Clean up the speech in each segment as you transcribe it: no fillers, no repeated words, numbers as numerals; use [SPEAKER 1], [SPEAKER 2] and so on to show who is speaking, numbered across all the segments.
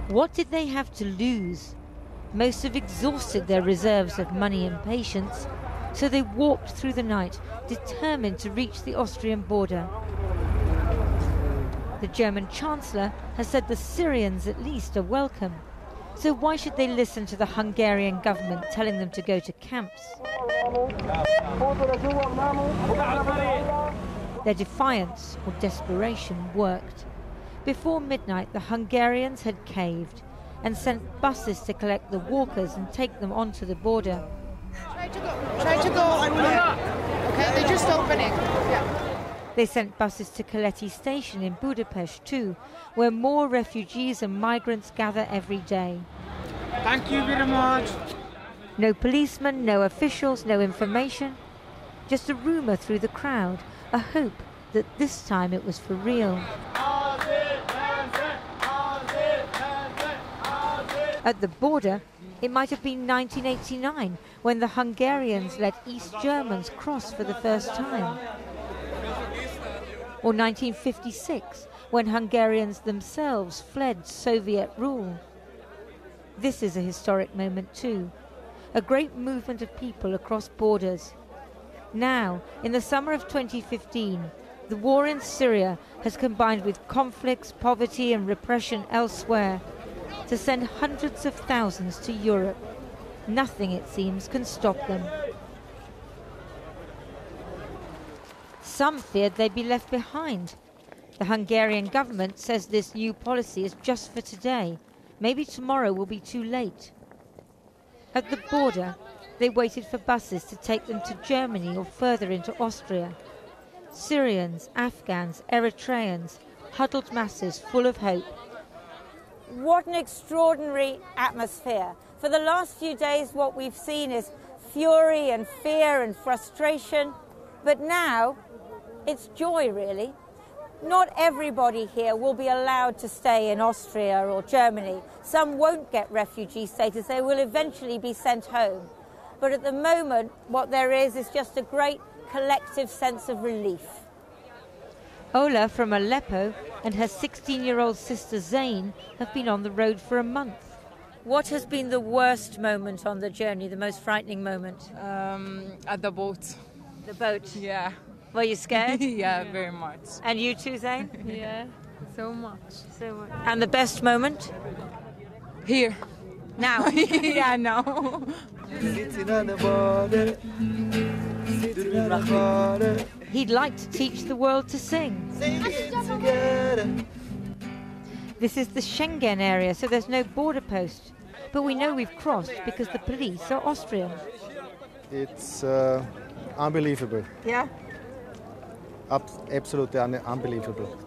[SPEAKER 1] What did they have to lose? Most have exhausted their reserves of money and patience, so they walked through the night, determined to reach the Austrian border. The German Chancellor has said the Syrians at least are welcome. So why should they listen to the Hungarian government telling them to go to camps? Their defiance or desperation worked. Before midnight, the Hungarians had caved and sent buses to collect the walkers and take them onto the border.
[SPEAKER 2] Try to go on there. Okay, they're just opening. Yeah.
[SPEAKER 1] They sent buses to Kaleti station in Budapest too, where more refugees and migrants gather every day.
[SPEAKER 3] Thank you very much.
[SPEAKER 1] No policemen, no officials, no information. Just a rumour through the crowd, a hope that this time it was for real. At the border, it might have been 1989 when the Hungarians let East Germans cross for the first time. Or 1956, when Hungarians themselves fled Soviet rule. This is a historic moment too, a great movement of people across borders. Now, in the summer of 2015, the war in Syria has combined with conflicts, poverty and repression elsewhere to send hundreds of thousands to Europe. Nothing, it seems, can stop them. Some feared they'd be left behind. The Hungarian government says this new policy is just for today. Maybe tomorrow will be too late. At the border, they waited for buses to take them to Germany or further into Austria. Syrians, Afghans, Eritreans, huddled masses full of hope.
[SPEAKER 4] What an extraordinary atmosphere. For the last few days, what we've seen is fury and fear and frustration. But now, it's joy, really. Not everybody here will be allowed to stay in Austria or Germany. Some won't get refugee status. They will eventually be sent home. But at the moment, what there is just a great collective sense of relief.
[SPEAKER 1] Ola from Aleppo and her 16-year-old sister Zain have been on the road for a month. What has been the worst moment on the journey, the most frightening moment?
[SPEAKER 5] At the boat.
[SPEAKER 1] The boat?
[SPEAKER 5] Yeah.
[SPEAKER 1] Were you scared?
[SPEAKER 5] Yeah, very much.
[SPEAKER 1] And you too, Zain?
[SPEAKER 5] Yeah, so much.
[SPEAKER 1] So much. And the best moment?
[SPEAKER 5] Here.
[SPEAKER 1] Now?
[SPEAKER 5] Yeah, now.
[SPEAKER 1] He'd like to teach the world to sing. This is the Schengen area, so there's no border post. But we know we've crossed because the police are Austrian.
[SPEAKER 6] It's unbelievable.
[SPEAKER 1] Yeah?
[SPEAKER 6] Absolutely unbelievable.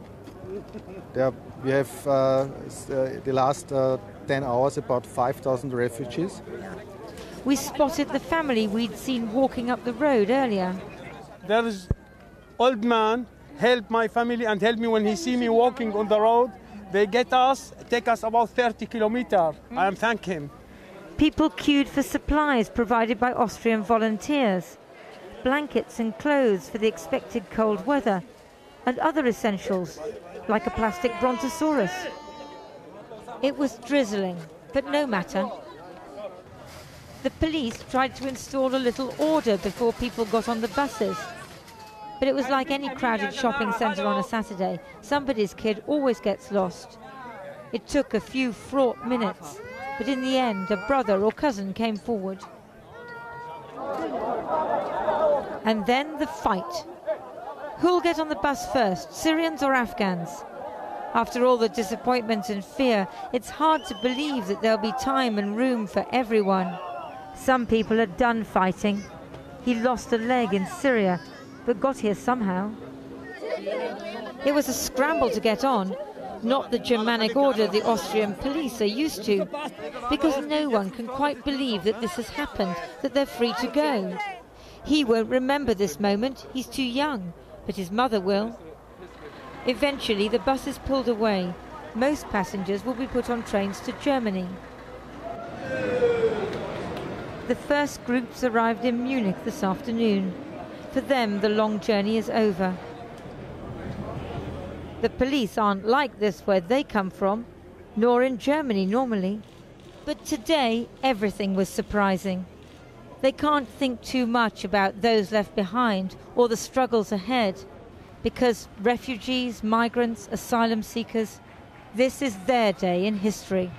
[SPEAKER 6] We have the last 10 hours about 5,000 refugees.
[SPEAKER 1] We spotted the family we'd seen walking up the road earlier.
[SPEAKER 3] There is old man help my family and help me when he see me walking on the road. They take us about 30 kilometers. I am thank him.
[SPEAKER 1] People queued for supplies provided by Austrian volunteers. Blankets and clothes for the expected cold weather, and other essentials, like a plastic brontosaurus. It was drizzling, but no matter. The police tried to install a little order before people got on the buses. But it was like any crowded shopping centre on a Saturday. Somebody's kid always gets lost. It took a few fraught minutes, but in the end, a brother or cousin came forward. And then the fight. Who'll get on the bus first, Syrians or Afghans? After all the disappointment and fear, it's hard to believe that there'll be time and room for everyone. Some people are done fighting. He lost a leg in Syria, but got here somehow. It was a scramble to get on, not the Germanic order the Austrian police are used to, because no one can quite believe that this has happened, that they're free to go. He won't remember this moment, he's too young, but his mother will. Eventually the buses pulled away. Most passengers will be put on trains to Germany. The first groups arrived in Munich this afternoon. For them, the long journey is over. The police aren't like this where they come from. nor in Germany normally. But today, everything was surprising. They can't think too much about those left behind or the struggles ahead, because refugees, migrants, asylum seekers, this is their day in history.